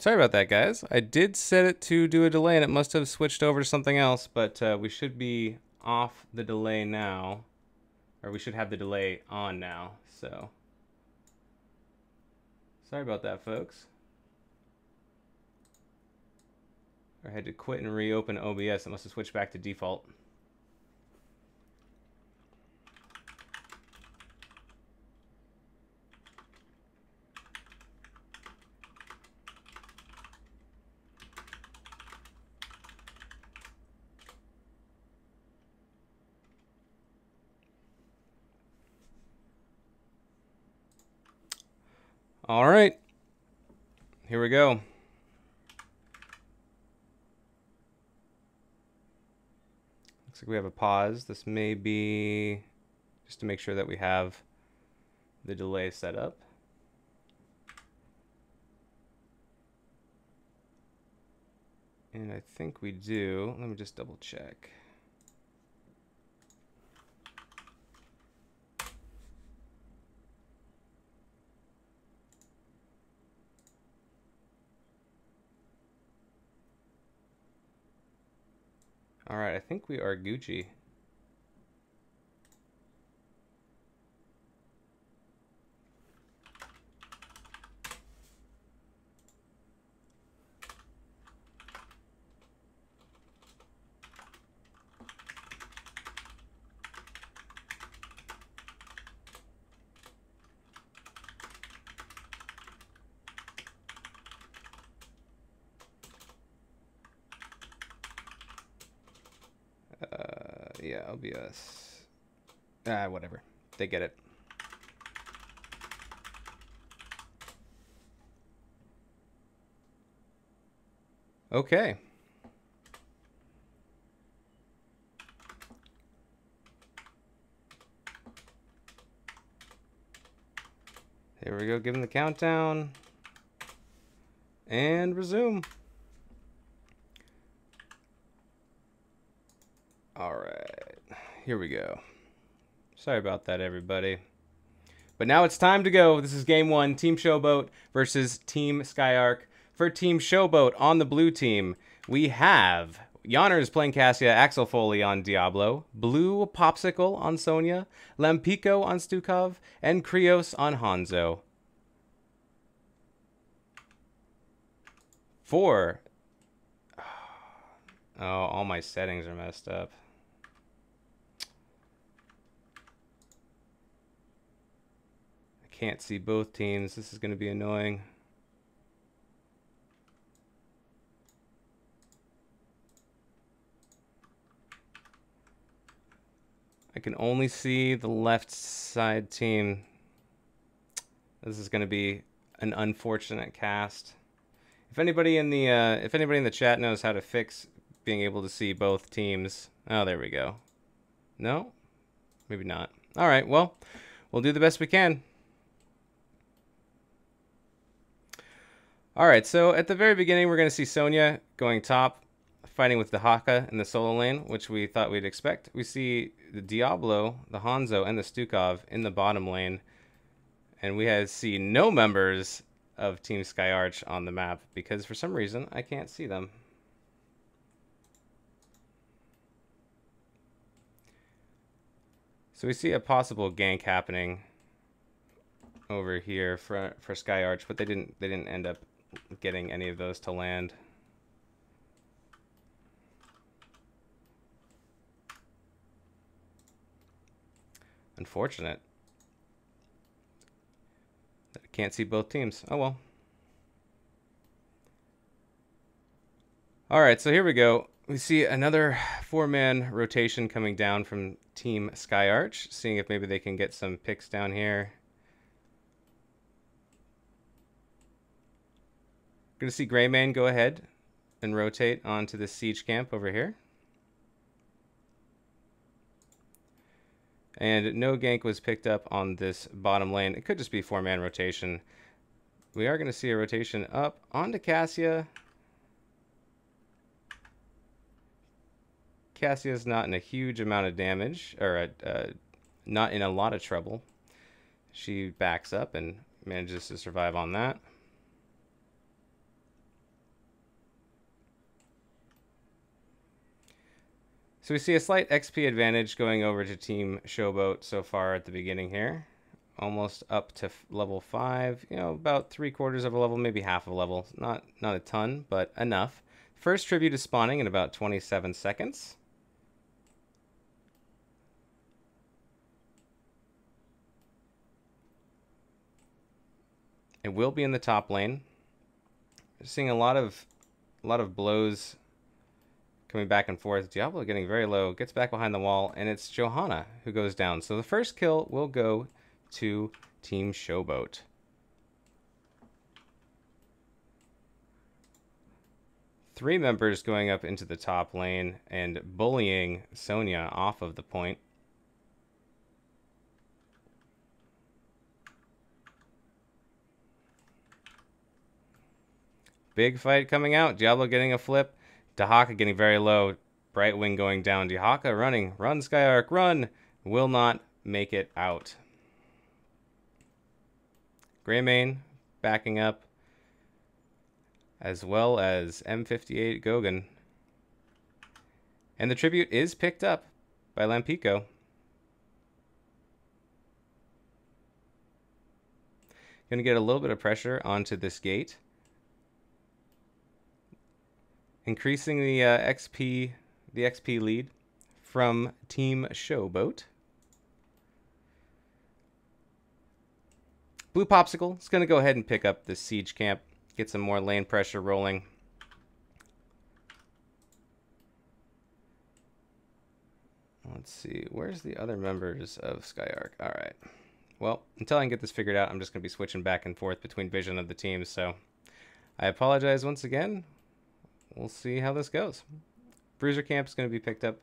Sorry about that, guys. I did set it to do a delay, and it must have switched over to something else, but we should be off the delay now. Or we should have the delay on now, so. Sorry about that, folks. I had to quit and reopen OBS. It must have switched back to default. All right, here we go. Looks like we have a pause. This may be just to make sure that we have the delay set up. And I think we do. Let me just double check. All right, I think we are Gucci. Yeah, OBS. Whatever. They get it. Okay. Here we go, give them the countdown. And resume. All right, here we go. Sorry about that, everybody. But now it's time to go. This is game one, Team Showboat versus Team Skyarch. For Team Showboat on the blue team, we have Yonners playing Cassia, Axel Foley on Diablo, Blue Popsicle on Sonya, Lampico on Stukov, and Krios on Hanzo. Oh, all my settings are messed up. I can't see both teams. This is going to be annoying. I can only see the left side team. This is going to be an unfortunate cast. If anybody in the chat knows how to fix being able to see both teams. Oh, there we go. No? Maybe not. All right, well, we'll do the best we can. All right, so at the very beginning, we're going to see Sonya going top, fighting with the Haka in the solo lane, which we thought we'd expect. We see the Diablo, the Hanzo, and the Stukov in the bottom lane. And we see no members of Team Skyarch on the map because for some reason I can't see them. So we see a possible gank happening over here for Skyarch, but they didn't end up getting any of those to land. Unfortunate. I can't see both teams. Oh well. All right, so here we go. We see another 4-man rotation coming down from Team Skyarch, seeing if maybe they can get some picks down here. Going to see Greymane go ahead and rotate onto the siege camp over here. And no gank was picked up on this bottom lane. It could just be 4-man rotation. We are going to see a rotation up onto Cassia. Cassia's not in a huge amount of damage, or not in a lot of trouble. She backs up and manages to survive on that. So we see a slight XP advantage going over to Team Showboat so far at the beginning here. Almost up to level 5, you know, about 3/4 of a level, maybe half a level. Not a ton, but enough. First tribute is spawning in about 27 seconds. It will be in the top lane. Seeing a lot of blows coming back and forth. Diablo getting very low, gets back behind the wall, and it's Johanna who goes down. So the first kill will go to Team Showboat. Three members going up into the top lane and bullying Sonya off of the point. Big fight coming out. Diablo getting a flip. Dahaka getting very low. Brightwing going down. Dahaka running. Run, Skyarch, run. Will not make it out. Greymane backing up. As well as M58 Gogan. And the tribute is picked up by Lampico. Going to get a little bit of pressure onto this gate. Increasing the XP lead from Team Showboat. Blue Popsicle is going to go ahead and pick up this siege camp. Get some more lane pressure rolling. Let's see. Where's the other members of Skyarch? All right. Well, until I can get this figured out, I'm just going to be switching back and forth between vision of the teams. So I apologize once again. We'll see how this goes. Bruiser Camp is going to be picked up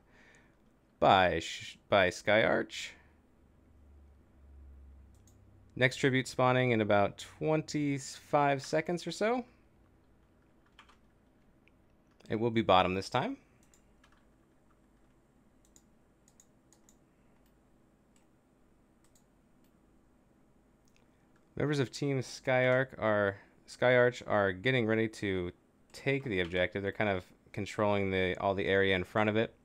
by Skyarch. Next tribute spawning in about 25 seconds or so. It will be bottom this time. Members of Team Skyarch are getting ready to take the objective. They're kind of controlling all the area in front of it.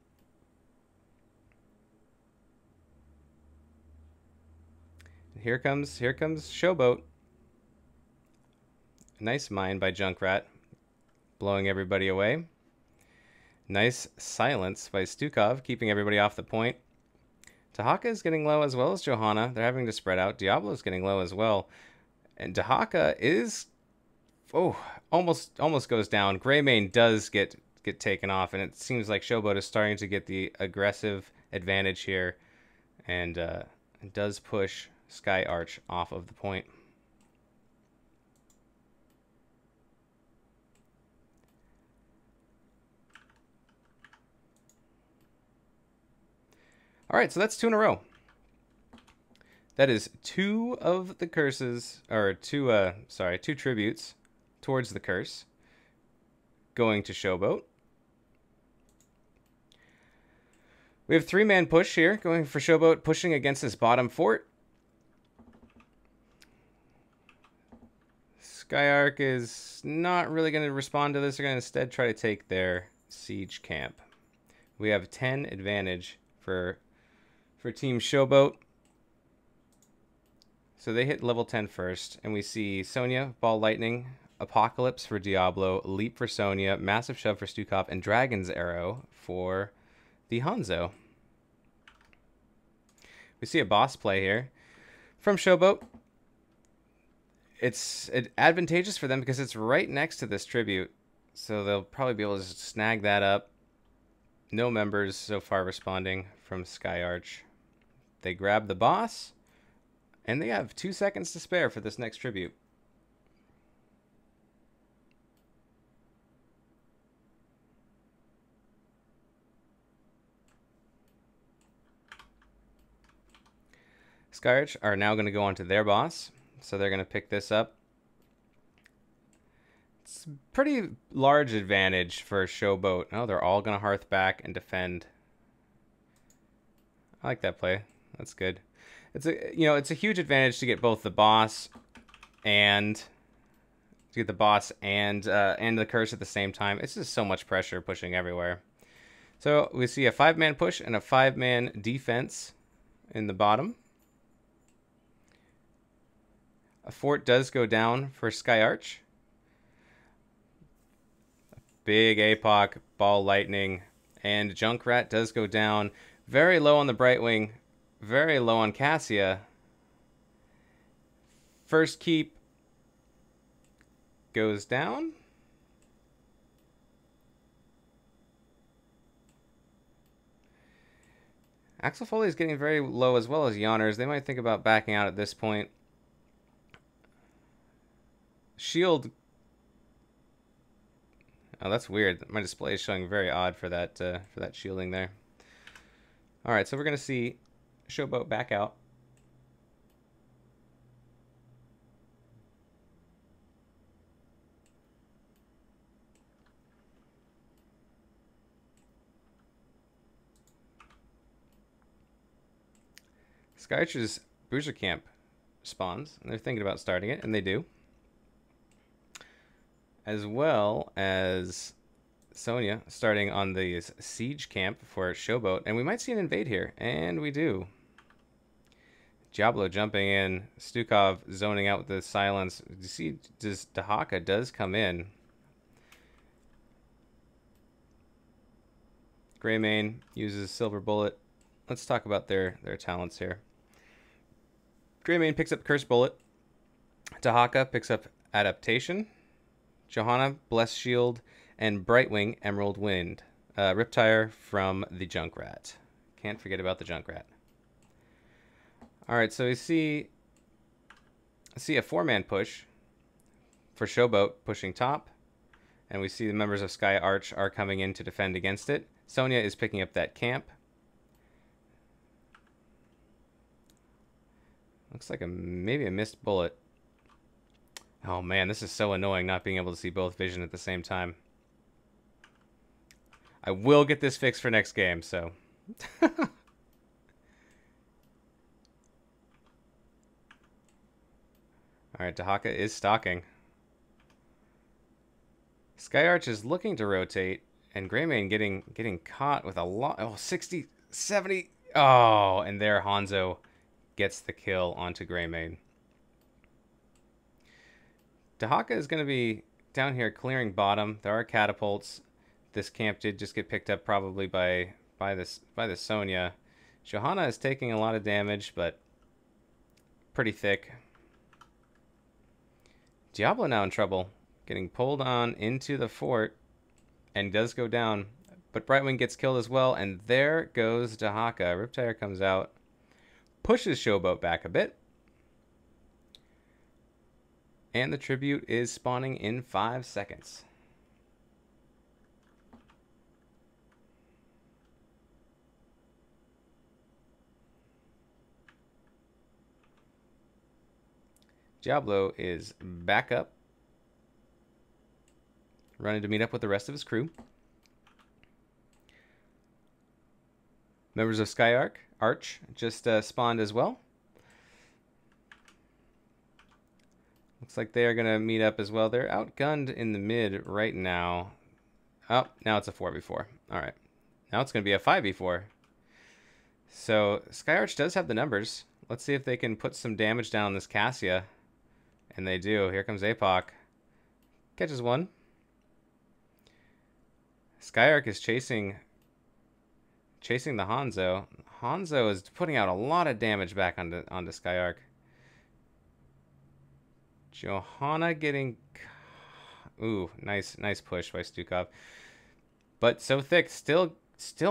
Here comes Showboat. Nice mine by Junkrat, blowing everybody away. Nice silence by Stukov, keeping everybody off the point. Dahaka is getting low as well as Johanna. They're having to spread out. Diablo is getting low as well. And Dahaka is almost goes down. Greymane does get taken off, and it seems like Showboat is starting to get the aggressive advantage here, and does push Skyarch off of the point. All right, so that's 2 in a row. That is 2 of the curses, or 2 tributes towards the curse going to Showboat. We have 3-man push here going for Showboat, pushing against this bottom fort. Skyarch is not really going to respond to this. They're going to instead try to take their siege camp. We have 10 advantage for Team Showboat. So they hit level 10 first, and we see Sonya, Ball Lightning, Apocalypse for Diablo, Leap for Sonya, Massive Shove for Stukov, and Dragon's Arrow for the Hanzo. We see a boss play here from Showboat. It's advantageous for them because it's right next to this tribute, so they'll probably be able to snag that up. No members so far responding from Skyarch. They grab the boss, and they have 2 seconds to spare for this next tribute. Skyarch are now going to go on to their boss, so they're going to pick this up. It's a pretty large advantage for Showboat. Oh, they're all going to hearth back and defend. I like that play. That's good. It's a huge advantage to get both the boss and the curse at the same time. It's just so much pressure pushing everywhere. So we see a 5-man push and a 5-man defense in the bottom. A fort does go down for Skyarch. Big APOC, Ball Lightning, and Junkrat does go down. Very low on the Brightwing, very low on Cassia. First keep goes down. Axel Foley is getting very low as well as Yawners. They might think about backing out at this point. Shield. Oh, that's weird. My display is showing very odd for that shielding there. All right, so we're gonna see Showboat back out. Skyarch's Bruiser Camp spawns, and they're thinking about starting it, and they do. As well as Sonya starting on the Siege Camp for Showboat, and we might see an invade here, and we do. Diablo jumping in, Stukov zoning out with the silence. You see, Dahaka does come in. Greymane uses Silver Bullet. Let's talk about their talents here. Greymane picks up Curse Bullet. Dahaka picks up Adaptation. Johanna, Bless Shield, and Brightwing, Emerald Wind. Riptire from the Junkrat. Can't forget about the Junkrat. Alright, so we see a 4-man push for Showboat pushing top. And we see the members of Skyarch are coming in to defend against it. Sonya is picking up that camp. Looks like maybe a missed bullet. Oh man, this is so annoying not being able to see both vision at the same time. I will get this fixed for next game, so. Alright, Dahaka is stalking. Skyarch is looking to rotate, and Greymane getting caught with a lot. Oh, 60, 70. Oh, and there Hanzo gets the kill onto Greymane. Dahaka is going to be down here clearing bottom. There are catapults. This camp did just get picked up probably by the Sonya. Johanna is taking a lot of damage, but pretty thick. Diablo now in trouble, getting pulled on into the fort, and does go down. But Brightwing gets killed as well, and there goes Dahaka. Riptire comes out, pushes Showboat back a bit. And the tribute is spawning in 5 seconds. Diablo is back up, running to meet up with the rest of his crew. Members of Skyarch just spawned as well. Looks like they are going to meet up as well. They're outgunned in the mid right now. Oh, now it's a 4v4. All right. Now it's going to be a 5v4. So Skyarch does have the numbers. Let's see if they can put some damage down on this Cassia. And they do. Here comes APOC. Catches one. Skyarch is chasing the Hanzo. Hanzo is putting out a lot of damage back onto Skyarch. Johanna getting... Ooh, nice push by Stukov. But so thick, still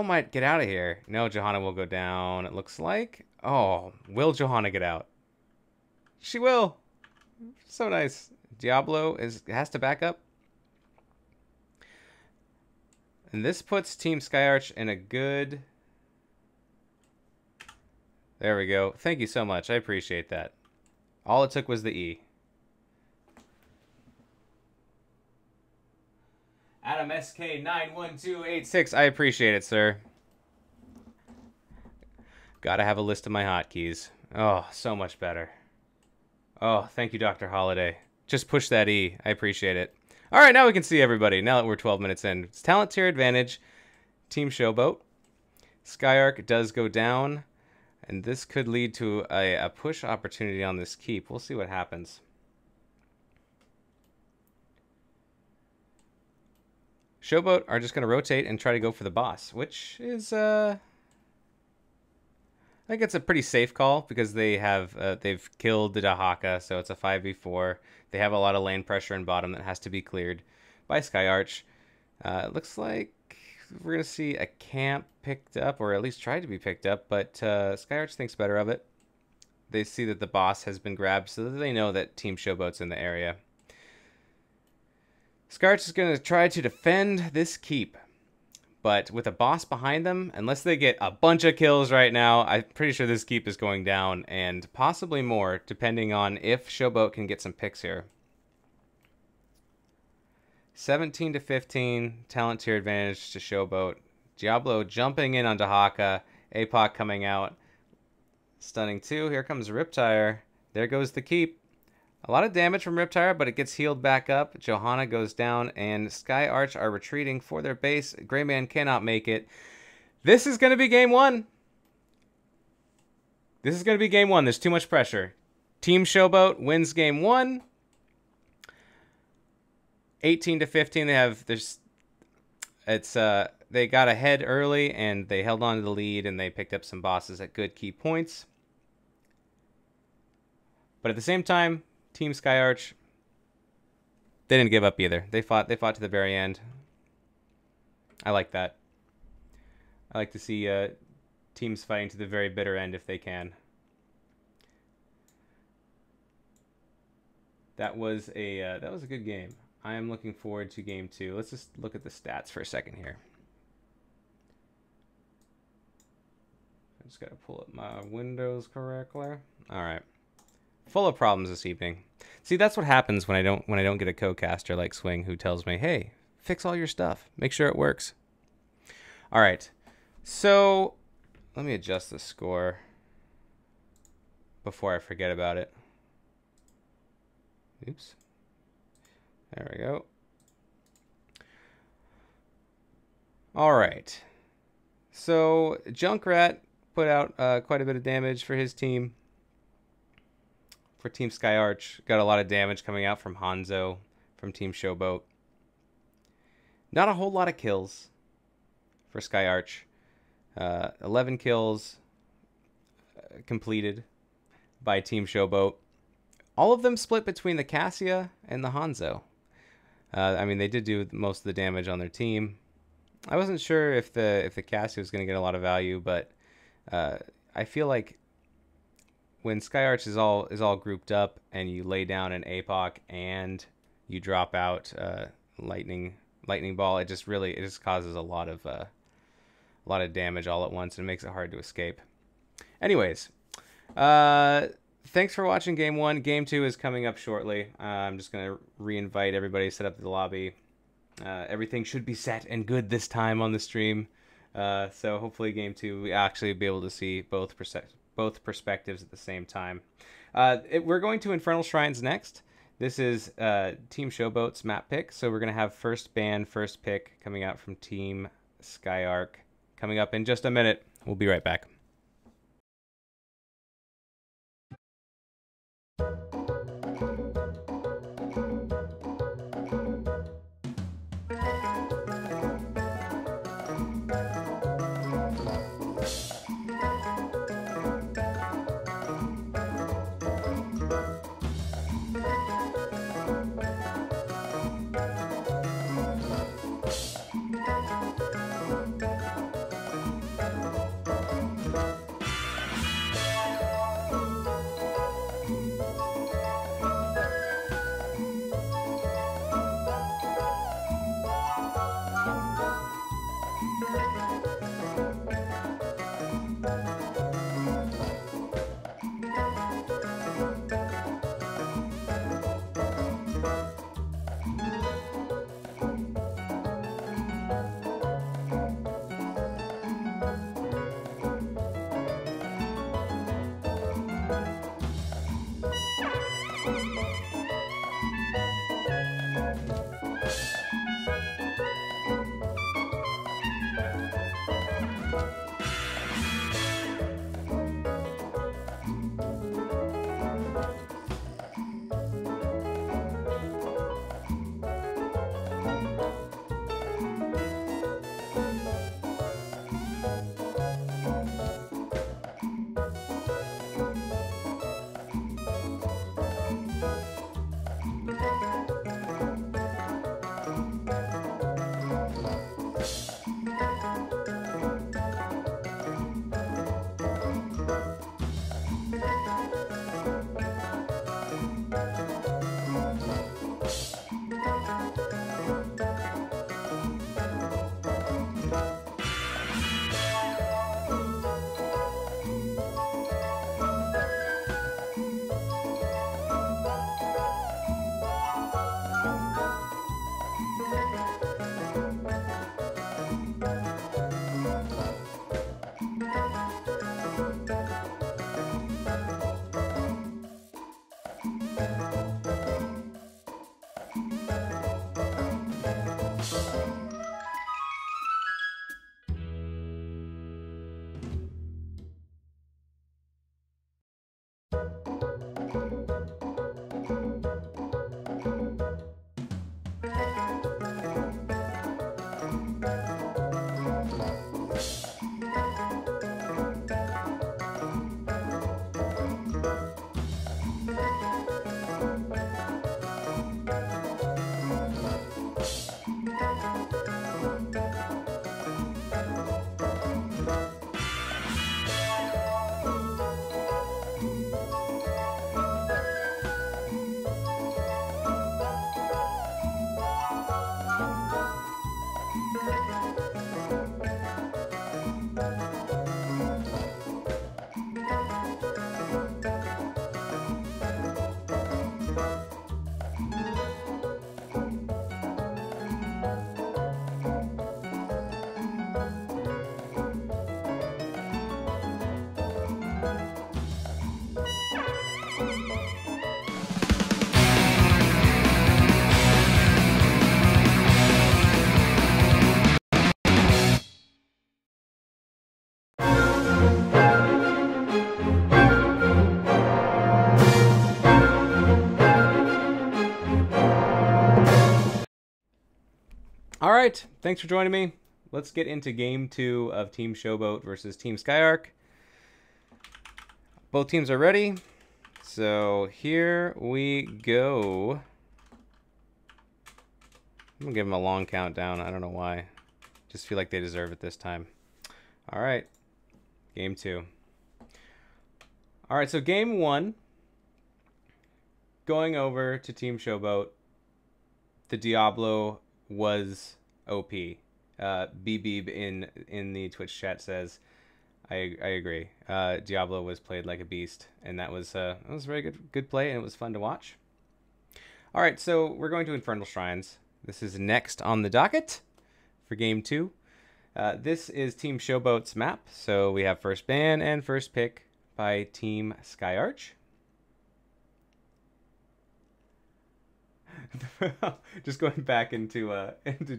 might get out of here. No, Johanna will go down, it looks like. Oh, will Johanna get out? She will. So nice. Diablo has to back up. And this puts Team Skyarch in a good... There we go. Thank you so much. I appreciate that. All it took was the E. Adam SK91286. I appreciate it, sir. Gotta have a list of my hotkeys. Oh, so much better. Oh, thank you, Dr. Holiday. Just push that E. I appreciate it. All right, now we can see everybody. Now that we're 12 minutes in. It's talent tier advantage. Team Showboat. Skyarch does go down, and this could lead to a push opportunity on this keep. We'll see what happens. Showboat are just going to rotate and try to go for the boss, which is, I think it's a pretty safe call because they have they've killed the Dahaka, so it's a 5v4. They have a lot of lane pressure in bottom that has to be cleared by Skyarch. It looks like we're going to see a camp picked up, or at least tried to be picked up, but Skyarch thinks better of it. They see that the boss has been grabbed, so that they know that Team Showboat's in the area. Skyarch is going to try to defend this keep, but with a boss behind them, unless they get a bunch of kills right now, I'm pretty sure this keep is going down, and possibly more, depending on if Showboat can get some picks here. 17 to 15, talent tier advantage to Showboat. Diablo jumping in on Dahaka, APOC coming out, stunning 2. Here comes Riptire. There goes the keep. A lot of damage from Riptire, but it gets healed back up. Johanna goes down, and Skyarch are retreating for their base. Greyman cannot make it. This is going to be game 1. This is going to be game 1. There's too much pressure. Team Showboat wins game 1. 18 to 15. They got ahead early, and they held on to the lead, and they picked up some bosses at good key points. But at the same time, Team Skyarch, they didn't give up either. They fought to the very end. I like that. I like to see teams fighting to the very bitter end if they can. That was a good game. I am looking forward to game 2. Let's just look at the stats for a second here. I just gotta pull up my windows correctly. All right. Full of problems this evening. See, that's what happens when I don't get a co-caster like Swing who tells me, "Hey, fix all your stuff. Make sure it works." All right. So, let me adjust the score before I forget about it. Oops. There we go. All right. So, Junkrat put out quite a bit of damage for his team. For Team Skyarch, got a lot of damage coming out from Hanzo, from Team Showboat. Not a whole lot of kills for Skyarch. 11 kills completed by Team Showboat. All of them split between the Cassia and the Hanzo. I mean, they did do most of the damage on their team. I wasn't sure if the Cassia was going to get a lot of value, but I feel like when Skyarch is all grouped up and you lay down an APOC and you drop out lightning ball, it just causes a lot of damage all at once and it makes it hard to escape. Anyways, thanks for watching game 1. Game 2 is coming up shortly. I'm just gonna re-invite everybody, set up the lobby. Everything should be set and good this time on the stream. So hopefully game 2 we actually be able to see both perspectives at the same time. We're going to Infernal Shrines next. This is Team Showboat's map pick, so we're going to have first ban, first pick coming out from Team Skyarch coming up in just a minute. We'll be right back. right, thanks for joining me. Let's get into game 2 of Team Showboat versus Team Skyarch. Both teams are ready, so here we go. I'm gonna give them a long countdown. I don't know why. Just feel like they deserve it this time. All right, game 2. All right, so game 1, going over to Team Showboat. The Diablo was OP. Beeb in the Twitch chat says, I agree. Diablo was played like a beast, and that was a very good play, and it was fun to watch. All right, so we're going to Infernal Shrines. This is next on the docket for game 2. This is Team Showboat's map, so we have first ban and first pick by Team Skyarch. Just going back into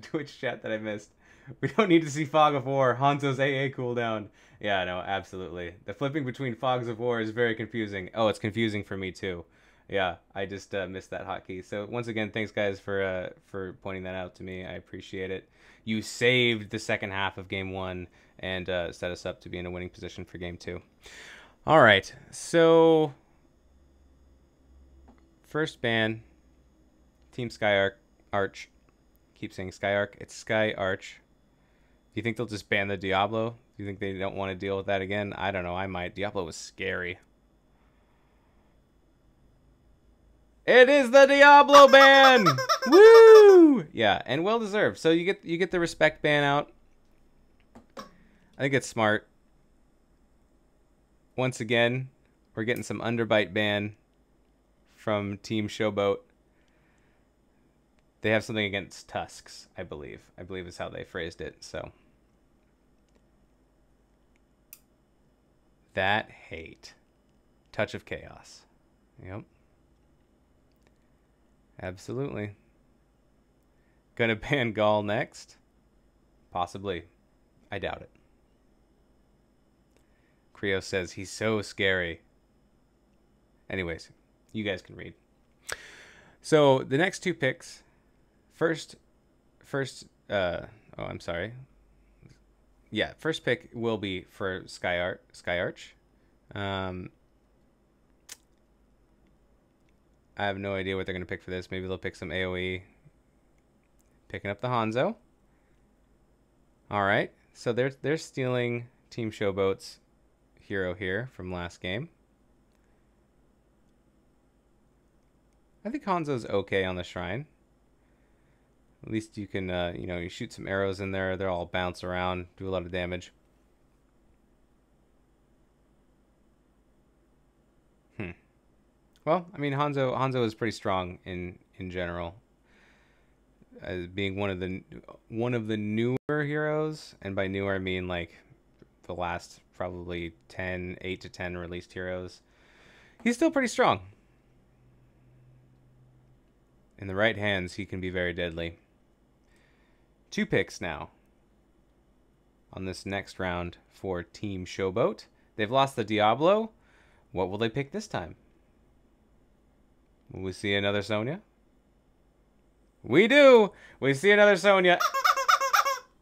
Twitch chat that I missed. We don't need to see Fog of War. Hanzo's AA cooldown. Yeah, no, absolutely. The flipping between Fogs of War is very confusing. Oh, it's confusing for me too. Yeah, I just missed that hotkey. So once again, thanks guys for pointing that out to me. I appreciate it. You saved the second half of game 1 and set us up to be in a winning position for game 2. All right, so first ban, Team Skyarch. Keep saying Skyarch. It's Skyarch. Do you think they'll just ban the Diablo? Do you think they don't want to deal with that again? I don't know. I might. Diablo was scary. It is the Diablo ban! Woo! Yeah, and well deserved. So you get the respect ban out. I think it's smart. Once again, we're getting some underbite ban from Team Showboat. They have something against tusks, I believe. I believe is how they phrased it. So that hate. Touch of chaos. Yep. Absolutely. Gonna ban Gaul next? Possibly. I doubt it. Creo says he's so scary. Anyways, you guys can read. So the next 2 picks. First, I'm sorry. Yeah, first pick will be for Skyarch. I have no idea what they're going to pick for this. Maybe they'll pick some AoE. Picking up the Hanzo. All right. So they're stealing Team Showboat's hero here from last game. I think Hanzo's okay on the shrine. At least you can, you shoot some arrows in there. They'll all bounce around, do a lot of damage. Well, I mean, Hanzo is pretty strong in general, as being one of the newer heroes, and by newer I mean like the last probably 8 to 10 released heroes. He's still pretty strong. In the right hands, he can be very deadly. 2 picks now on this next round for Team Showboat. They've lost the Diablo. What will they pick this time? Will we see another Sonya? We do! We see another Sonya.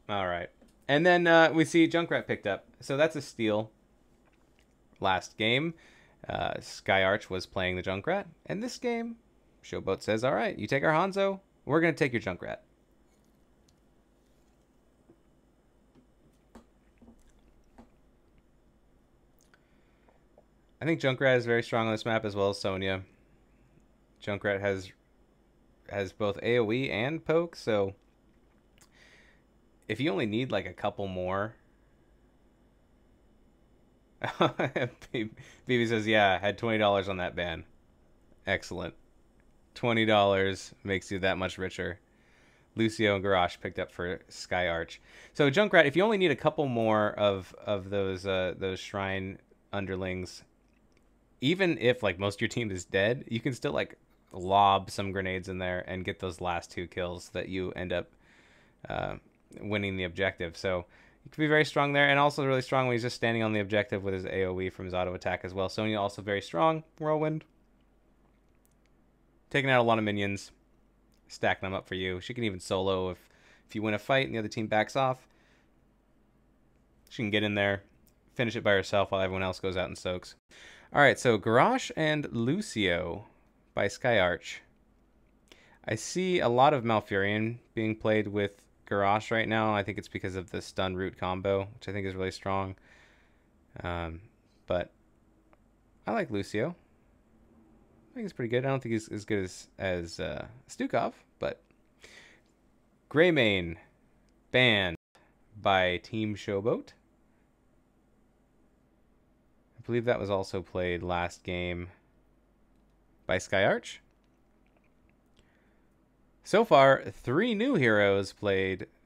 All right. And then we see Junkrat picked up. So that's a steal. Last game, Skyarch was playing the Junkrat. And this game, Showboat says, all right, you take our Hanzo, we're going to take your Junkrat. I think Junkrat is very strong on this map as well as Sonya. Junkrat has both AoE and poke, so if you only need like a couple more. BB says, yeah, had $20 on that ban. Excellent. $20 makes you that much richer. Lucio and Garrosh picked up for Skyarch. So Junkrat, if you only need a couple more of those shrine underlings, even if like most of your team is dead, you can still like lob some grenades in there and get those last 2 kills that you end up winning the objective. So he can be very strong there, and also really strong when he's just standing on the objective with his AoE from his auto attack as well. Sonya also very strong. Whirlwind. Taking out a lot of minions. Stacking them up for you. She can even solo if If you win a fight and the other team backs off, she can get in there, finish it by herself while everyone else goes out and soaks. All right, so Garrosh and Lucio by Skyarch. I see a lot of Malfurion being played with Garrosh right now. I think it's because of the stun root combo, which I think is really strong. But I like Lucio. I think he's pretty good. I don't think he's as good as Stukov, but Greymane banned by Team Showboat. I believe that was also played last game by Skyarch. So far, 3 new heroes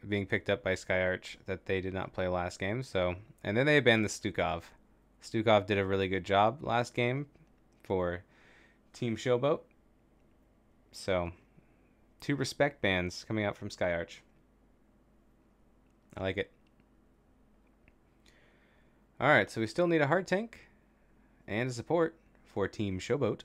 being picked up by Skyarch that they did not play last game. So, and then they banned the Stukov. Stukov did a really good job last game for Team Showboat. So, 2 respect bans coming out from Skyarch. I like it. Alright, so we still need a hard tank and a support for Team Showboat.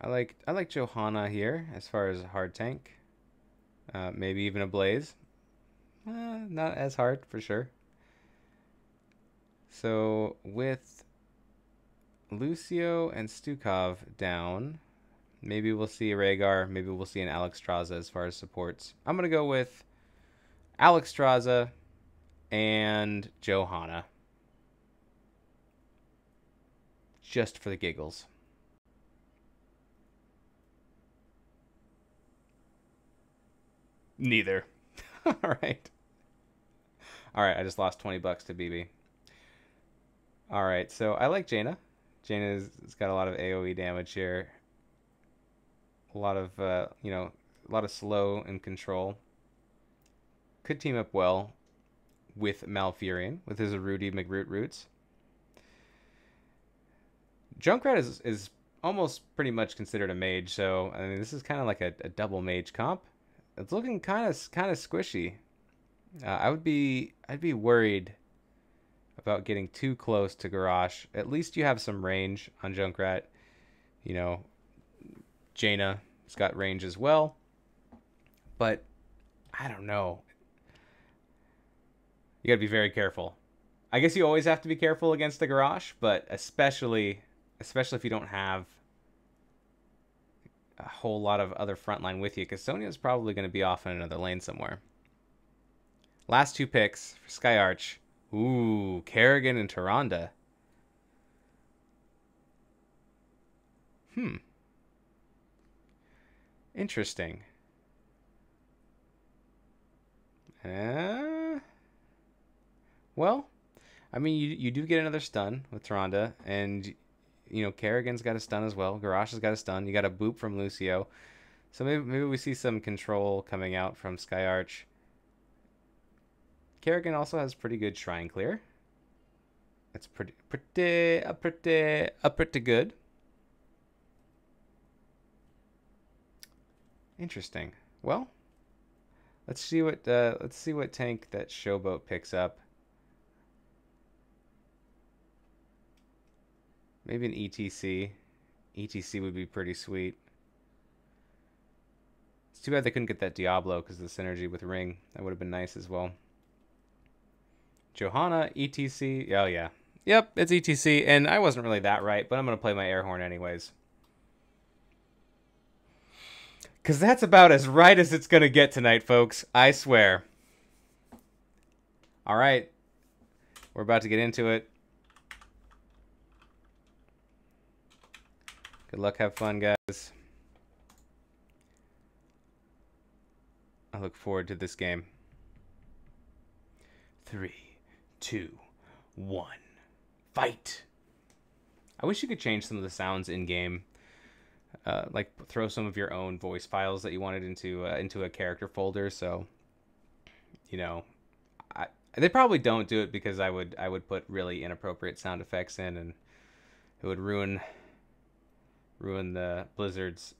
I like Johanna here as far as a hard tank. Maybe even a Blaze. Not as hard for sure. So with Lucio and Stukov down, maybe we'll see a Rhaegar, maybe we'll see an Alexstrasza as far as supports. I'm going to go with Alexstrasza and Johanna. Just for the giggles. Neither. All right. All right, I just lost 20 bucks to BB. All right, so I like Jaina. Jaina's got a lot of AoE damage here. A lot of, a lot of slow and control. Could team up well with Malfurion, with his Rudy McRoot roots. Junkrat is almost pretty much considered a mage, so I mean this is kind of like a double mage comp. It's looking kind of squishy. I'd be worried about getting too close to Garrosh. At least you have some range on Junkrat. You know, Jaina's got range as well. But I don't know. You got to be very careful. I guess you always have to be careful against the Garrosh, but especially if you don't have a whole lot of other frontline with you, because Sonya's probably going to be off in another lane somewhere. Last 2 picks for Skyarch. Ooh, Kerrigan and Tyrande. Interesting. Well, I mean, you do get another stun with Tyrande, and you know Kerrigan's got a stun as well. Garrosh has got a stun. You got a boop from Lucio, so maybe we see some control coming out from Skyarch. Kerrigan also has pretty good shrine clear. That's pretty good. Interesting. Well, let's see what tank that Showboat picks up. Maybe an ETC. ETC would be pretty sweet. It's too bad they couldn't get that Diablo because of the synergy with Ring. That would have been nice as well. Johanna, ETC. Oh, yeah. Yep, it's ETC, and I wasn't really that right, but I'm going to play my air horn anyways. Because that's about as right as it's going to get tonight, folks. I swear. All right. We're about to get into it. Good luck, have fun, guys. I look forward to this game. 3, 2, 1, fight! I wish you could change some of the sounds in game, like throw some of your own voice files that you wanted into a character folder. So, you know, they probably don't do it because I would put really inappropriate sound effects in, and it would ruin the Blizzard's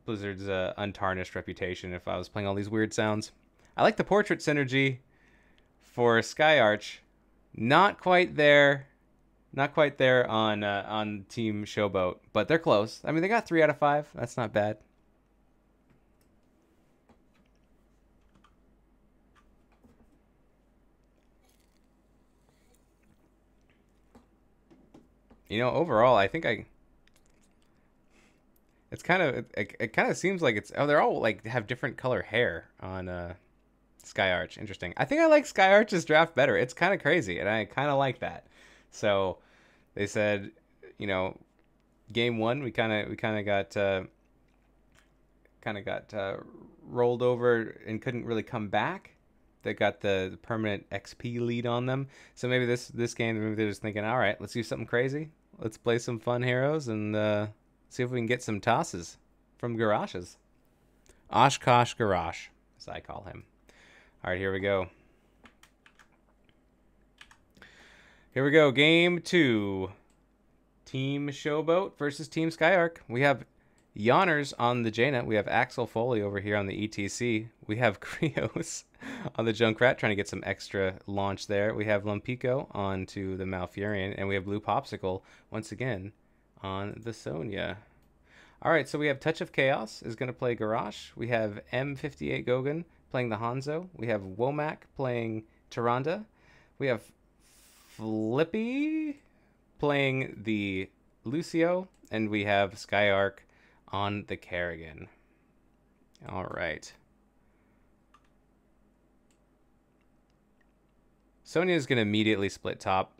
untarnished reputation if I was playing all these weird sounds. I like the portrait synergy for Skyarch. Not quite there Not quite there on Team Showboat, but they're close. I mean, they got 3 out of 5. That's not bad. You know, overall, I think it's kind of it kind of seems like it's they're all like have different color hair on Skyarch. Interesting. I think I like Skyarch's draft better. It's kind of crazy, and I kind of like that. So they said, you know, game one we kind of got rolled over and couldn't really come back. They got the permanent XP lead on them. So maybe this game, maybe they're just thinking, all right, let's do something crazy. Let's play some fun heroes and see if we can get some tosses from garages. Oshkosh Garage, as I call him. All right, here we go. Here we go. Game 2. Team Showboat versus Team Skyarch. We have Yawners on the Jaina. We have Axel Foley over here on the ETC. We have Krios on the Junkrat trying to get some extra launch there. We have Lumpico onto the Malfurion. And we have Blue Popsicle once again on the Sonya. All right, so we have Touch of Chaos is going to play Garrosh. We have M58 Gogan playing the Hanzo. We have Womack playing Tyrande. We have Flippy playing the Lucio. And we have Skyarch on the Kerrigan. All right. Sonya is going to immediately split top,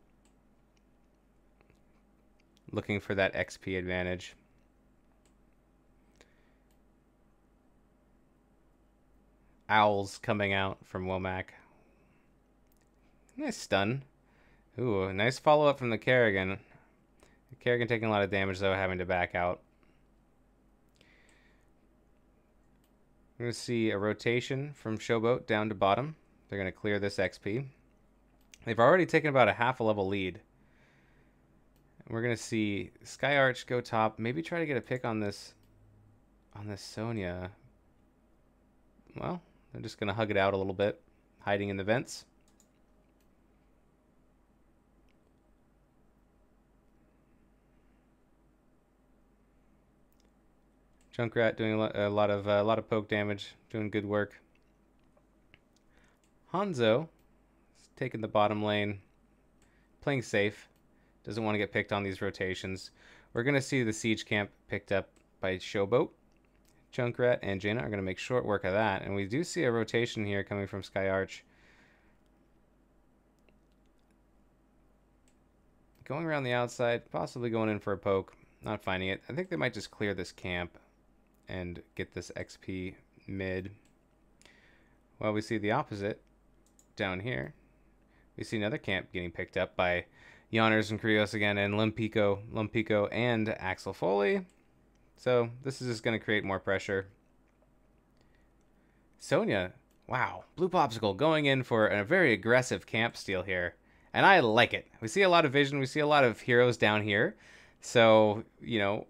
looking for that XP advantage. Owls coming out from Womack. Nice stun. Ooh, nice follow-up from the Kerrigan. The Kerrigan taking a lot of damage, though, having to back out. We're going to see a rotation from Showboat down to bottom. They're going to clear this XP. They've already taken about a half a level lead. We're going to see Skyarch go top. Maybe try to get a pick on this Sonya. Well, they're just going to hug it out a little bit, hiding in the vents. Junkrat doing a lot of poke damage, doing good work. Hanzo is taking the bottom lane, playing safe. Doesn't want to get picked on these rotations. We're going to see the siege camp picked up by Showboat. Junkrat and Jaina are going to make short work of that. And we do see a rotation here coming from Skyarch. Going around the outside, possibly going in for a poke. Not finding it. I think they might just clear this camp and get this XP mid. Well, we see the opposite down here. We see another camp getting picked up by Yawners and Krios again, and Lumpico and Axel Foley. So this is just going to create more pressure. Sonya, wow, Blue Popsicle going in for a very aggressive camp steal here. And I like it. We see a lot of vision. We see a lot of heroes down here. So, you know,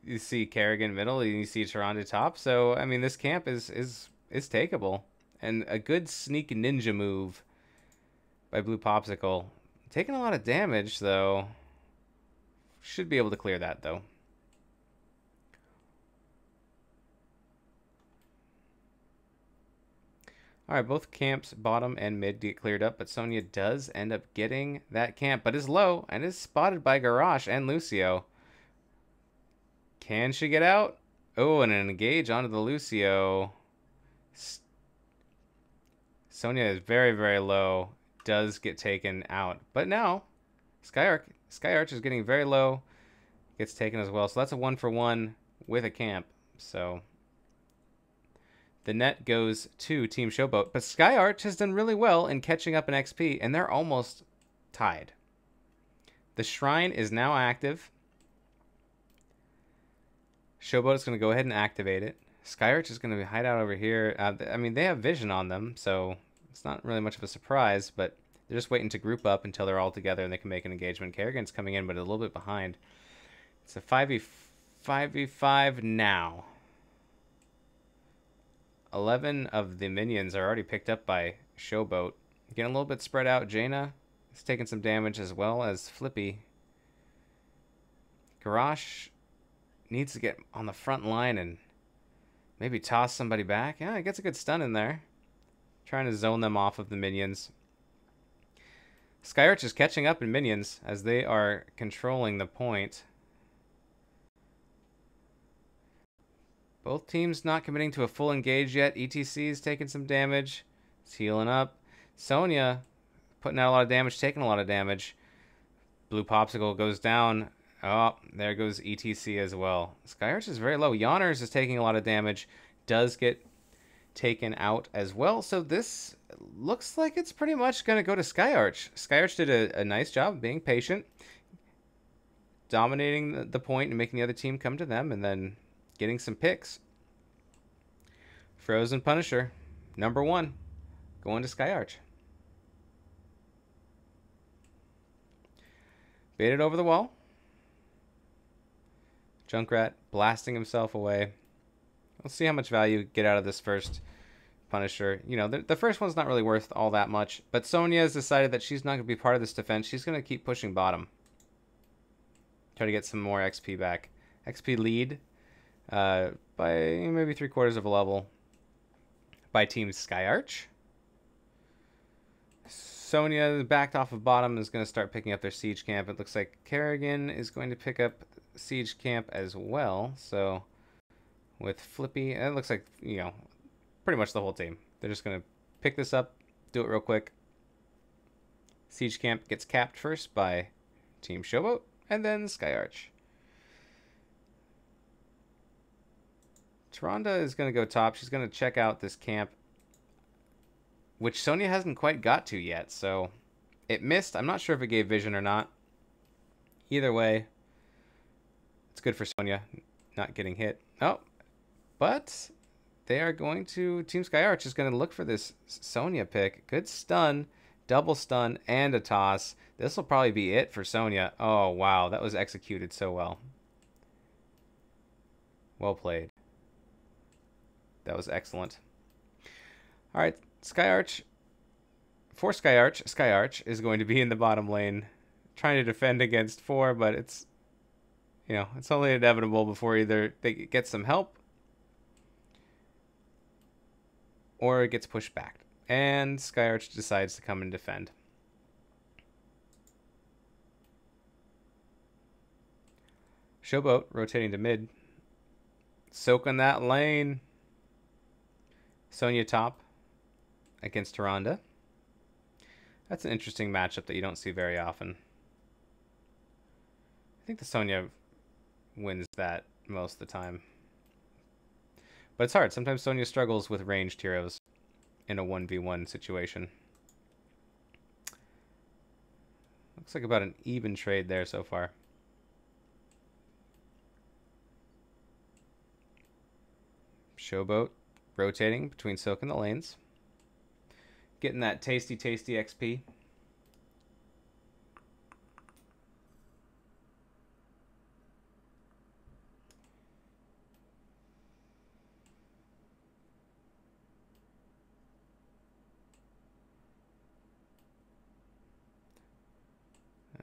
you see Kerrigan middle, and you see Tyrande top. So, I mean, this camp is takeable. And a good sneak ninja move by Blue Popsicle. Taking a lot of damage, though. Should be able to clear that, though. All right, both camps, bottom and mid, get cleared up, but Sonya does end up getting that camp, but is low and is spotted by Garrosh and Lucio. Can she get out? Oh, and an engage onto the Lucio. Sonya is very, very low. Does get taken out. But now, Skyarch is getting very low. Gets taken as well. So that's a 1-for-1 with a camp. So the net goes to Team Showboat. But Skyarch has done really well in catching up in XP. And they're almost tied. The Shrine is now active. Showboat is going to go ahead and activate it. Skyarch is going to hide out over here. I mean, they have vision on them, so it's not really much of a surprise, but they're just waiting to group up until they're all together and they can make an engagement. Kerrigan's coming in, but a little bit behind. It's a 5v5 now. 11 of the minions are already picked up by Showboat. Getting a little bit spread out. Jaina is taking some damage as well as Flippy. Garrosh needs to get on the front line and maybe toss somebody back. Yeah, it gets a good stun in there. Trying to zone them off of the minions. Skyarch is catching up in minions as they are controlling the point. Both teams not committing to a full engage yet. ETC is taking some damage. It's healing up. Sonya putting out a lot of damage, taking a lot of damage. Blue Popsicle goes down. Oh, there goes ETC as well. Skyarch is very low. Yawners is taking a lot of damage. Does get taken out as well. So this looks like it's pretty much going to go to Skyarch. Skyarch did a nice job of being patient, dominating the point and making the other team come to them, and then getting some picks. Frozen Punisher, number 1, going to Skyarch. Baited over the wall. Junkrat blasting himself away. We'll see how much value we get out of this first Punisher. You know, the first one's not really worth all that much, but Sonya has decided that she's not going to be part of this defense. She's going to keep pushing bottom. Try to get some more XP back. XP lead by maybe 3/4 of a level by Team Skyarch. Sonya backed off of bottom is going to start picking up their siege camp. It looks like Kerrigan is going to pick up siege camp as well. So with Flippy, it looks like, you know, pretty much the whole team. They're just going to pick this up, do it real quick. Siege camp gets capped first by Team Showboat, and then Skyarch. Tyrande is going to go top. She's going to check out this camp, which Sonya hasn't quite got to yet, so it missed. I'm not sure if it gave vision or not. Either way, it's good for Sonya not getting hit. Oh, but they are going to... Team Skyarch is going to look for this Sonya pick. Good stun, double stun, and a toss. This will probably be it for Sonya. Oh, wow. That was executed so well. Well played. That was excellent. All right, Skyarch. For Skyarch, Skyarch is going to be in the bottom lane trying to defend against 4, but it's, you know, it's only inevitable before either they get some help or it gets pushed back. And Skyarch decides to come and defend. Showboat rotating to mid. Soak on that lane. Sonya top against Tyrande. That's an interesting matchup that you don't see very often. I think the Sonya wins that most of the time. But it's hard. Sometimes Sonya struggles with ranged heroes in a 1v1 situation. Looks like about an even trade there so far. Showboat rotating between Soak and the lanes. Getting that tasty XP.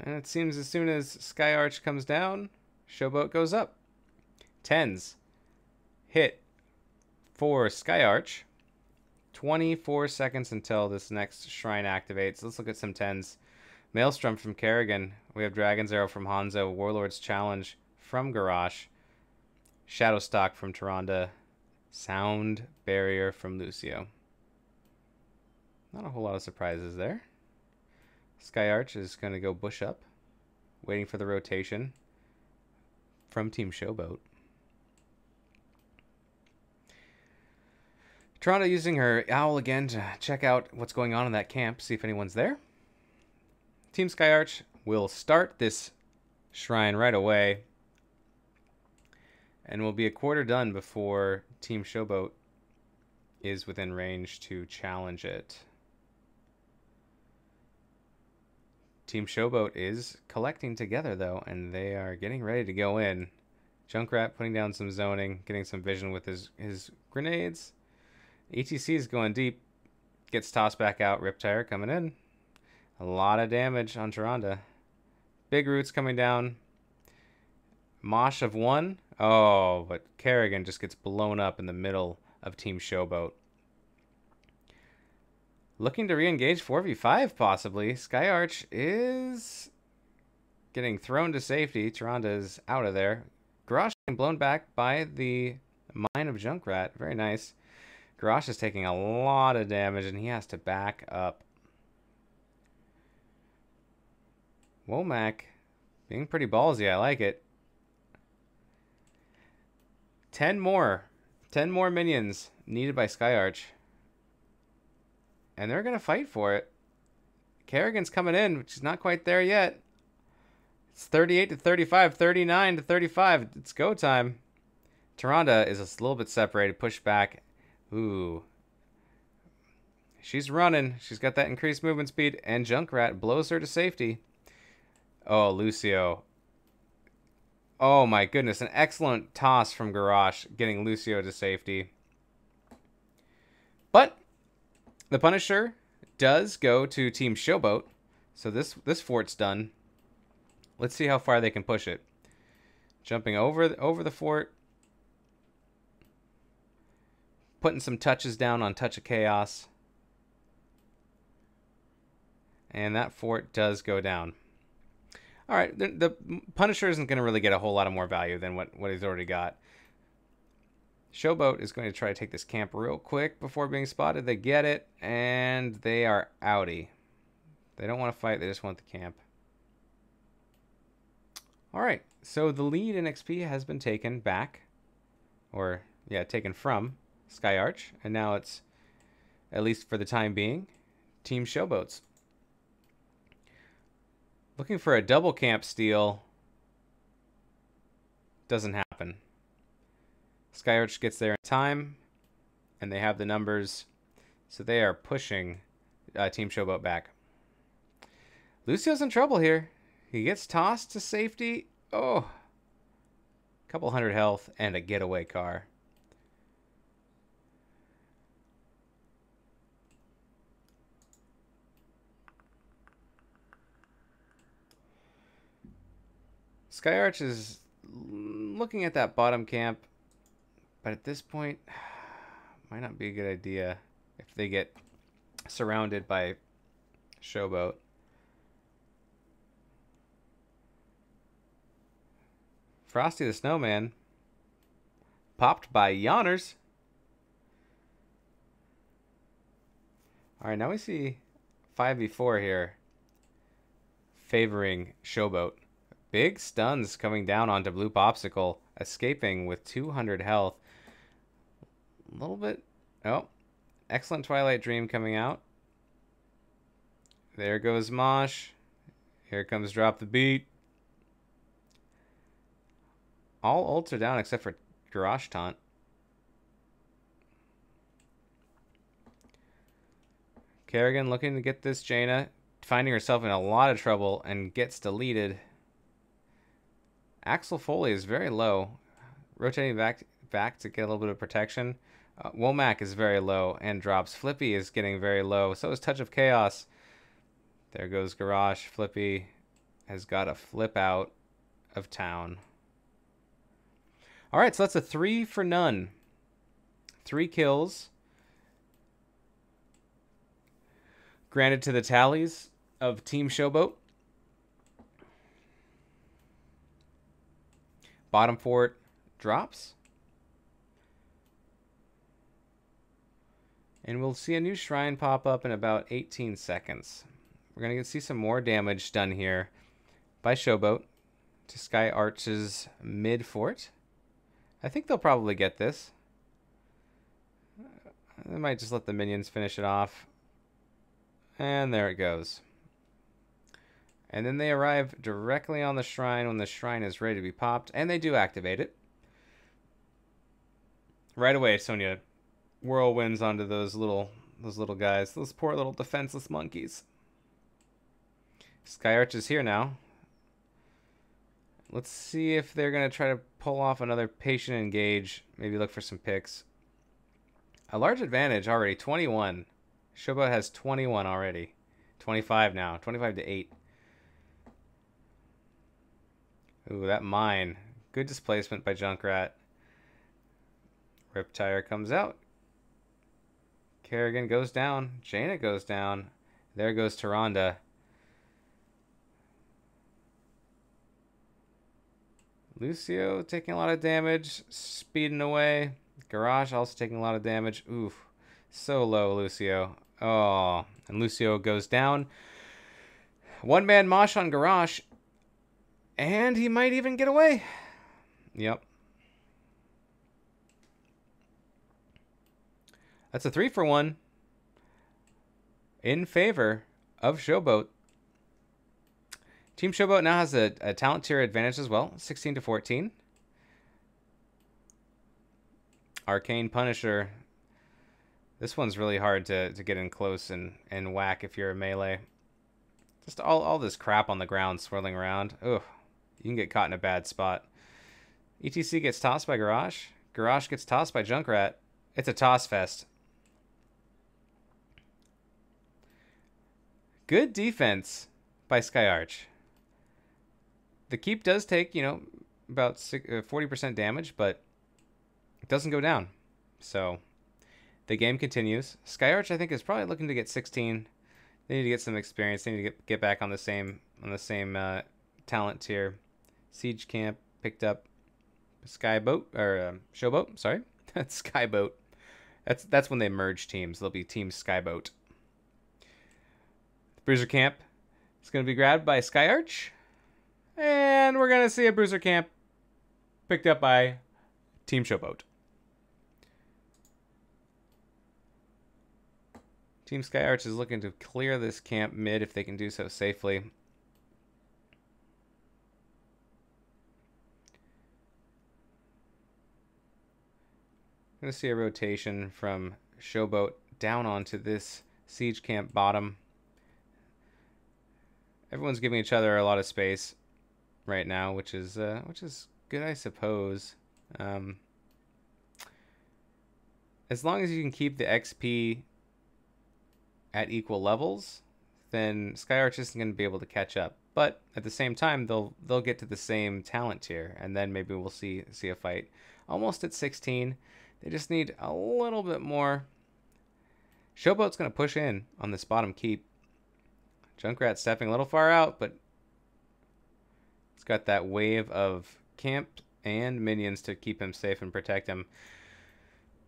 And it seems as soon as Skyarch comes down, Showboat goes up. 10s. Hit for Skyarch. 24 seconds until this next shrine activates. Let's look at some 10s. Maelstrom from Kerrigan. We have Dragon's Arrow from Hanzo. Warlord's Challenge from Garrosh. Shadowstalk from Tyrande. Sound Barrier from Lucio. Not a whole lot of surprises there. Skyarch is going to go bush up, waiting for the rotation from Team Showboat. Tyrande using her owl again to check out what's going on in that camp, see if anyone's there. Team Skyarch will start this shrine right away, and will be a quarter done before Team Showboat is within range to challenge it. Team Showboat is collecting together, though, and they are getting ready to go in. Junkrat putting down some zoning, getting some vision with his grenades. ETC is going deep. Gets tossed back out. Riptire coming in. A lot of damage on Tyrande. Big roots coming down. Mosh of 1. Oh, but Kerrigan just gets blown up in the middle of Team Showboat. Looking to re-engage 4v5 possibly. Skyarch is getting thrown to safety. Tyrande is out of there. Garrosh getting blown back by the Mine of Junkrat. Very nice. Garrosh is taking a lot of damage and he has to back up. Womack being pretty ballsy. I like it. 10 more minions needed by Skyarch. And they're going to fight for it. Kerrigan's coming in, which is not quite there yet. It's 38 to 35, 39 to 35. It's go time. Tyrande is a little bit separated, pushed back. Ooh. She's running. She's got that increased movement speed, and Junkrat blows her to safety. Oh, Lucio. Oh my goodness, an excellent toss from Garrosh, getting Lucio to safety. But the Punisher does go to Team Showboat, so this fort's done. Let's see how far they can push it. Jumping over the fort. Putting some touches down on Touch of Chaos. And that fort does go down. All right, the Punisher isn't going to really get a whole lot of more value than what he's already got. Showboat is going to try to take this camp real quick before being spotted. They get it, and they are outie. They don't want to fight. They just want the camp. All right, so the lead in XP has been taken back. Or, yeah, taken from Skyarch. And now it's, at least for the time being, Team Showboats. Looking for a double camp steal. Doesn't happen. Skyarch gets there in time, and they have the numbers, so they are pushing Team Showboat back. Lucio's in trouble here. He gets tossed to safety. Oh, couple hundred health and a getaway car. Skyarch is looking at that bottom camp, but at this point, might not be a good idea if they get surrounded by Showboat. Frosty the Snowman popped by Yawners. All right, now we see 5v4 here favoring Showboat. Big stuns coming down onto Blue Popsicle, escaping with 200 health. A little bit. Oh, excellent Twilight Dream coming out. There goes Mosh. Here comes Drop the Beat. All ults are down except for Garrosh Taunt. Kerrigan looking to get this Jaina, finding herself in a lot of trouble and gets deleted. Axel Foley is very low, rotating back to get a little bit of protection. Womack is very low and drops. Flippy is getting very low. So is Touch of Chaos. There goes Garrosh. Flippy has got a flip out of town. All right, so that's a 3 for none. 3 kills. Granted to the tallies of Team Showboat. Bottom fort drops. And we'll see a new shrine pop up in about 18 seconds. We're going to see some more damage done here by Showboat to Skyarch's mid fort. I think they'll probably get this. They might just let the minions finish it off. And there it goes. And then they arrive directly on the shrine when the shrine is ready to be popped. And they do activate it. Right away, Sonya whirlwinds onto those little guys. Those poor little defenseless monkeys. Skyarch is here now. Let's see if they're going to try to pull off another patient engage. Maybe look for some picks. A large advantage already, 21. Showboat has 21 already. 25 now. 25 to 8. Ooh, that mine. Good displacement by Junkrat. Riptire comes out. Kerrigan goes down. Jaina goes down. There goes Tyrande. Lucio taking a lot of damage. Speeding away. Garage also taking a lot of damage. Oof. So low, Lucio. Oh, and Lucio goes down. One-man mosh on Garage. And he might even get away. Yep. That's a 3-for-1 in favor of Showboat. Team Showboat now has a talent tier advantage as well, 16 to 14. Arcane Punisher. This one's really hard to get in close and whack if you're a melee. Just all this crap on the ground swirling around. Ugh, you can get caught in a bad spot. ETC gets tossed by Garage. Garage gets tossed by Junkrat. It's a toss fest. Good defense by Skyarch. The keep does take, about 40% damage, but it doesn't go down. So the game continues. Skyarch, I think, is probably looking to get 16. They need to get some experience. They need to get back on the same talent tier. Siege Camp picked up Skyboat or Showboat. Sorry, that's Skyboat. That's when they merge teams. They'll be Team Skyboat. Bruiser Camp is going to be grabbed by Skyarch. And we're going to see a Bruiser Camp picked up by Team Showboat. Team Skyarch is looking to clear this camp mid if they can do so safely. I'm going to see a rotation from Showboat down onto this siege camp bottom. Everyone's giving each other a lot of space right now, which is good, I suppose. As long as you can keep the XP at equal levels, then Skyarch isn't going to be able to catch up. But at the same time, they'll get to the same talent tier, and then maybe we'll see a fight. Almost at 16. They just need a little bit more. Showboat's going to push in on this bottom keep. Junkrat stepping a little far out, but it's got that wave of camp and minions to keep him safe and protect him.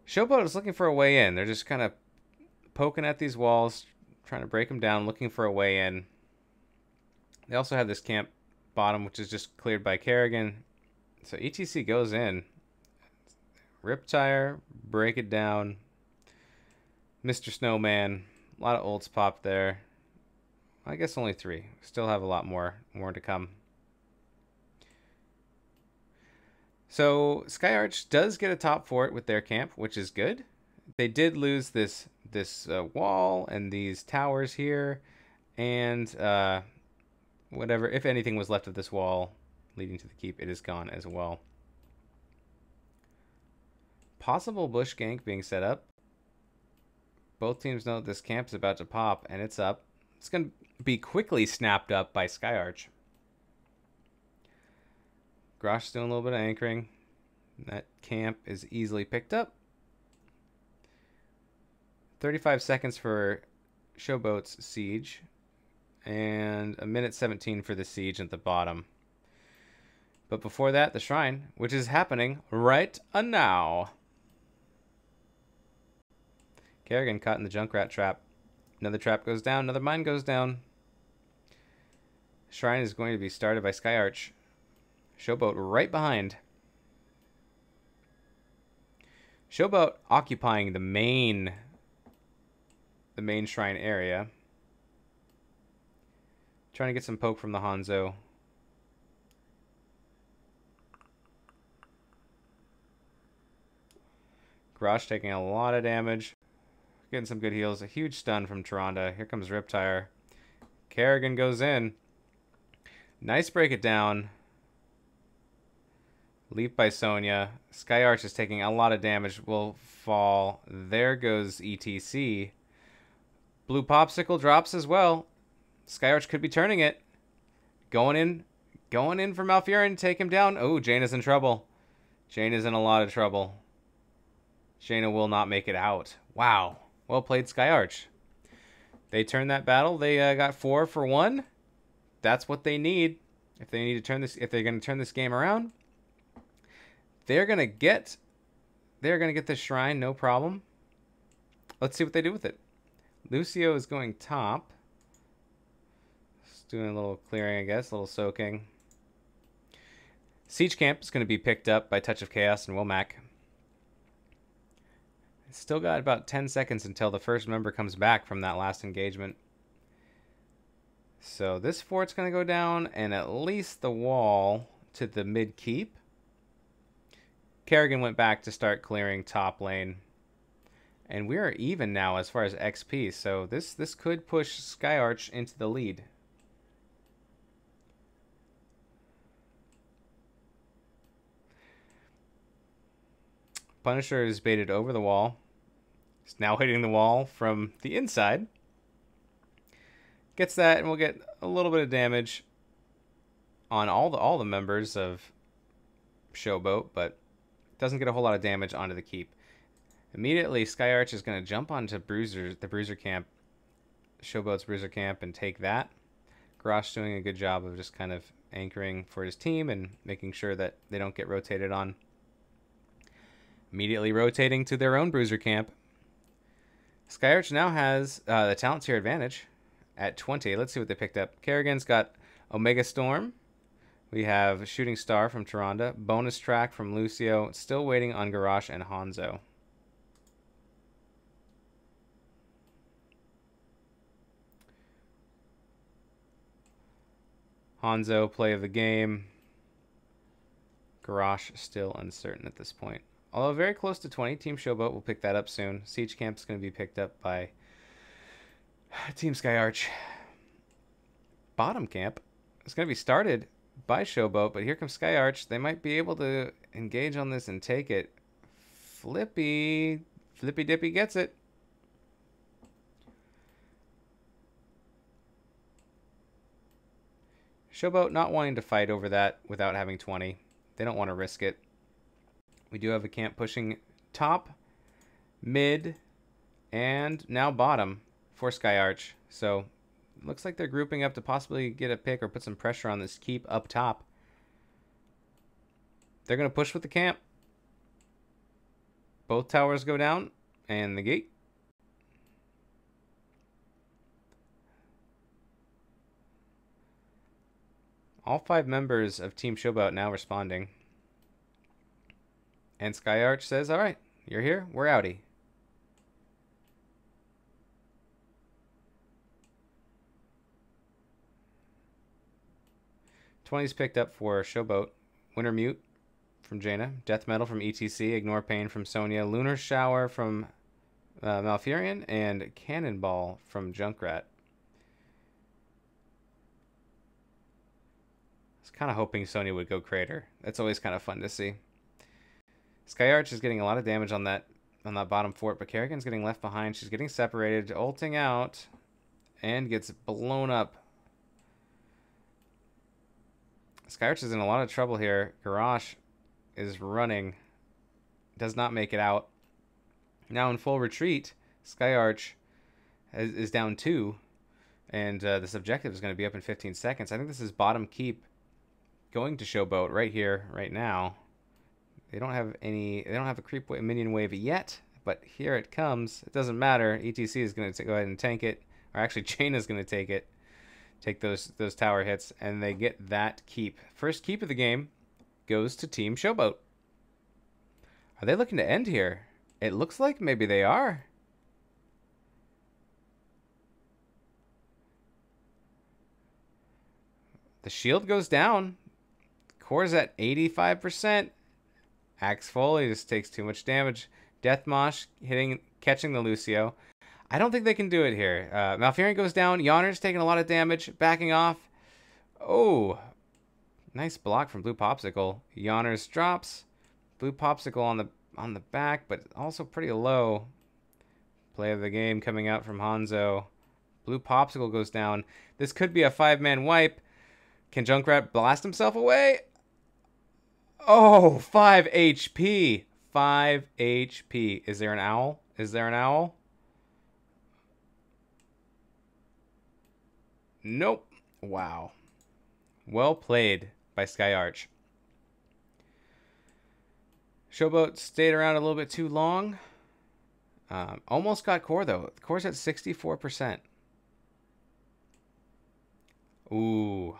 Showboat is looking for a way in. They're just kind of poking at these walls, trying to break them down, looking for a way in. They also have this camp bottom, which is just cleared by Kerrigan. So ETC goes in. Riptire, break it down. Mr. Snowman, a lot of ults popped there. I guess only 3. Still have a lot more to come. So Skyarch does get a top fort with their camp, which is good. They did lose this wall and these towers here, and whatever, if anything was left of this wall leading to the keep, it is gone as well. Possible bush gank being set up. Both teams know this camp is about to pop, and it's up. It's going to be quickly snapped up by Skyarch. Grosh doing a little bit of anchoring. That camp is easily picked up. 35 seconds for Showboat's siege. And a minute 17 for the siege at the bottom. But before that, the shrine, which is happening right now. Kerrigan caught in the Junkrat trap. Another trap goes down. Another mine goes down. Shrine is going to be started by Skyarch. Showboat right behind. Showboat occupying the main shrine area. Trying to get some poke from the Hanzo. Grosh taking a lot of damage. Getting some good heals. A huge stun from Tyrande. Here comes Riptire. Kerrigan goes in. Nice break it down. Leap by Sonya. Skyarch is taking a lot of damage. Will fall. There goes ETC. Blue Popsicle drops as well. Skyarch could be turning it. Going in for Malfurion to take him down. Oh, Jaina's in trouble. Jaina's in a lot of trouble. Jaina will not make it out. Wow. Well played, Skyarch. They turned that battle. They got 4 for 1. That's what they need. If they need to turn this, if they're going to turn this game around, they're going to get this shrine, no problem. Let's see what they do with it. Lucio is going top. Just doing a little clearing, I guess, a little soaking. Siege Camp is going to be picked up by Touch of Chaos and Womack. Still got about 10 seconds until the first member comes back from that last engagement. So this fort's going to go down, and at least the wall to the mid keep. Kerrigan went back to start clearing top lane. And we are even now as far as XP, so this could push Skyarch into the lead. Punisher is baited over the wall. He's now hitting the wall from the inside. Gets that, and we'll get a little bit of damage on all the members of Showboat, but doesn't get a whole lot of damage onto the keep. Immediately, Skyarch is going to jump onto the Bruiser camp, Showboat's Bruiser camp, and take that. Garrosh doing a good job of just kind of anchoring for his team and making sure that they don't get rotated on. Immediately rotating to their own Bruiser camp. Skyarch now has the talent tier advantage at 20. Let's see what they picked up. Kerrigan's got Omega Storm. We have Shooting Star from Tyrande. Bonus Track from Lucio. Still waiting on Garrosh and Hanzo. Hanzo, play of the game. Garrosh still uncertain at this point. Although very close to 20. Team Showboat will pick that up soon. Siege Camp is going to be picked up by Team Skyarch. Bottom camp is going to be started by Showboat, but here comes Skyarch. They might be able to engage on this and take it. Flippy Dippy gets it. Showboat not wanting to fight over that without having 20. They don't want to risk it. We do have a camp pushing top, mid, and now bottom for Skyarch. So looks like they're grouping up to possibly get a pick or put some pressure on this keep up top. They're going to push with the camp. Both towers go down, and the gate. All 5 members of Team Showboat now responding. And Skyarch says, all right, you're here, we're outie. '20's picked up for Showboat. Winter Mute from Jaina. Death Metal from ETC. Ignore Pain from Sonya. Lunar Shower from Malfurion. And Cannonball from Junkrat. I was kind of hoping Sonya would go Crater. That's always kind of fun to see. Skyarch is getting a lot of damage on that bottom fort, but Kerrigan's getting left behind. She's getting separated, ulting out, and gets blown up. Skyarch is in a lot of trouble here. Garrosh is running. Does not make it out. Now in full retreat, Skyarch is down 2. And this objective is going to be up in 15 seconds. I think this is bottom keep going to Showboat right here, right now. They don't have a creep minion wave yet, but here it comes. It doesn't matter. ETC is going to go ahead and tank it. Or actually, Jaina's going to take it. Take those tower hits, and they get that keep. First keep of the game goes to Team Showboat. Are they looking to end here? It looks like maybe they are. The shield goes down. Core's at 85%. Axe Foley just takes too much damage. Death Mosh catching the Lucio. I don't think they can do it here. Malfurion goes down. Yawner's taking a lot of damage. Backing off. Oh. Nice block from Blue Popsicle. Yawner's drops. Blue Popsicle on the back, but also pretty low. Play of the game coming out from Hanzo. Blue Popsicle goes down. This could be a 5-man wipe. Can Junkrat blast himself away? Oh, 5 HP. 5 HP. Is there an owl? Is there an owl? Nope. Wow. Well played by Skyarch. Showboat stayed around a little bit too long. Almost got core, though. The core's at 64%. Ooh.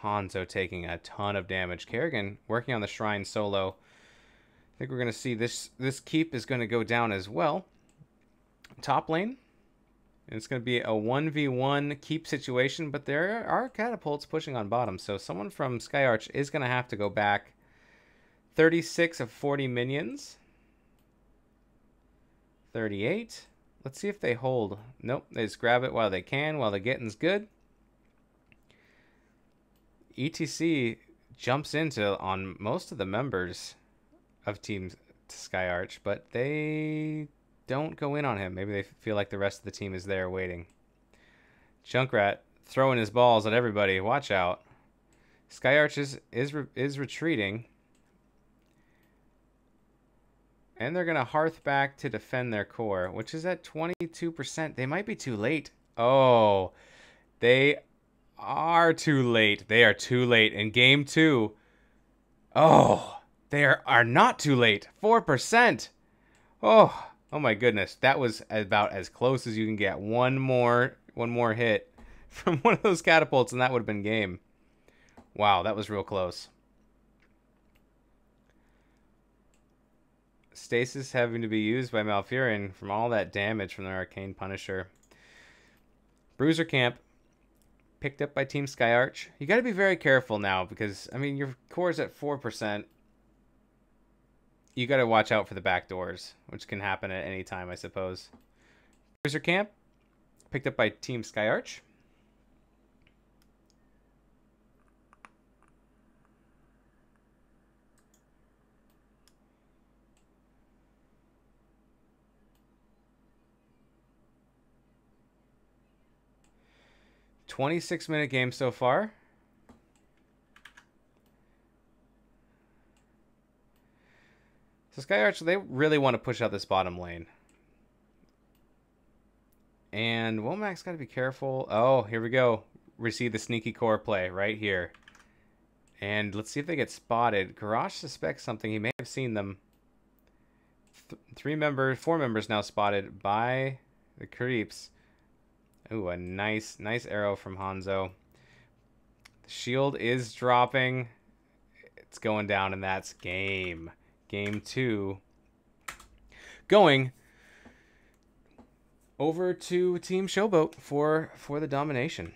Hanzo taking a ton of damage. Kerrigan working on the shrine solo. I think we're going to see this keep is going to go down as well. Top lane. And it's going to be a 1v1 keep situation, but there are catapults pushing on bottom. So someone from Skyarch is going to have to go back. 36 of 40 minions. 38. Let's see if they hold. Nope, they just grab it while they can, while the getting's good. ETC jumps into on most of the members of Team Skyarch, but they don't go in on him. Maybe they feel like the rest of the team is there waiting. Junkrat throwing his balls at everybody. Watch out. Skyarch is retreating. And they're going to hearth back to defend their core, which is at 22%. They might be too late. Oh, they are too late. They are too late in game 2. Oh, they are not too late. 4%. Oh my goodness. That was about as close as you can get. One more hit from one of those catapults, and that would have been game. Wow, that was real close. Stasis having to be used by Malfurion from all that damage from the Arcane Punisher. Bruiser Camp picked up by Team Skyarch. You got to be very careful now because, I mean, your core's at 4%. You got to watch out for the back doors, which can happen at any time, I suppose. Bruiser Camp picked up by Team Skyarch. $26-minute game so far. So Skyarch, they really want to push out this bottom lane. And Womack's got to be careful. Oh, here we go. We see the sneaky core play right here. And let's see if they get spotted. Garrosh suspects something. He may have seen them. 4 members now spotted by the creeps. Ooh, a nice arrow from Hanzo. The shield is dropping. It's going down, and that's game. Game 2. Going over to Team Showboat for the domination.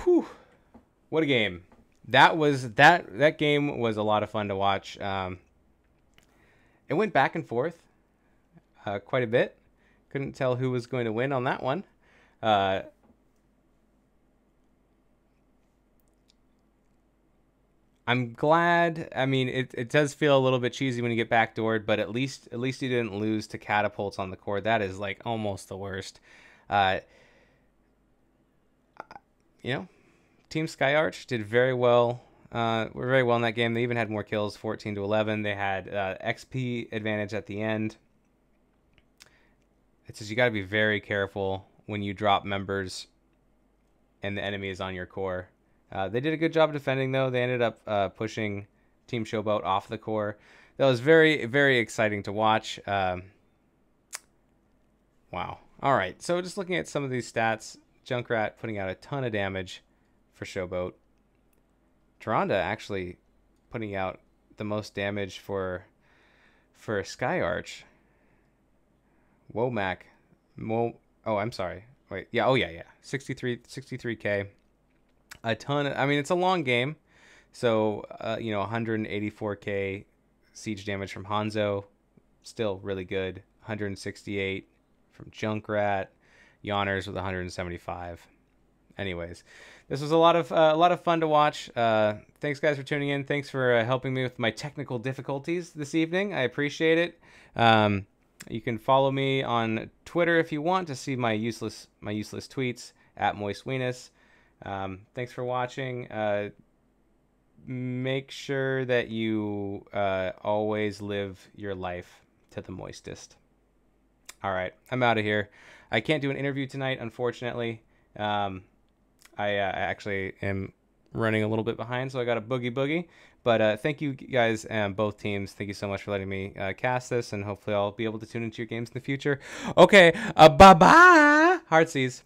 Whew. What a game. That game was a lot of fun to watch. It went back and forth quite a bit. Couldn't tell who was going to win on that one. I'm glad. I mean, it does feel a little bit cheesy when you get backdoored, but at least you didn't lose to catapults on the core. That is like almost the worst. You know, Team Skyarch did very well. Were very well in that game. They even had more kills, 14-11. They had XP advantage at the end. It says you got to be very careful when you drop members and the enemy is on your core. They did a good job defending, though. They ended up pushing Team Showboat off the core. That was very, very exciting to watch. Wow. All right, so just looking at some of these stats, Junkrat putting out a ton of damage for Showboat. Tyrande actually putting out the most damage for Skyarch. Womack. Oh, I'm sorry. Wait. Yeah. Oh, yeah. 63K. A ton. I mean, it's a long game. So, 184K siege damage from Hanzo. Still really good. 168 from Junkrat. Yawners with 175. anyways, this was a lot of fun to watch. Thanks guys for tuning in. Thanks for helping me with my technical difficulties this evening. I appreciate it. You can follow me on Twitter if you want to see my useless tweets at moistweenus. Thanks for watching. Make sure that you always live your life to the moistest. All right, I'm out of here. I can't do an interview tonight, unfortunately. I actually am running a little bit behind, so I got a boogie. But thank you guys, both teams. Thank you so much for letting me cast this, and hopefully I'll be able to tune into your games in the future. Okay, bye-bye. Heartsies.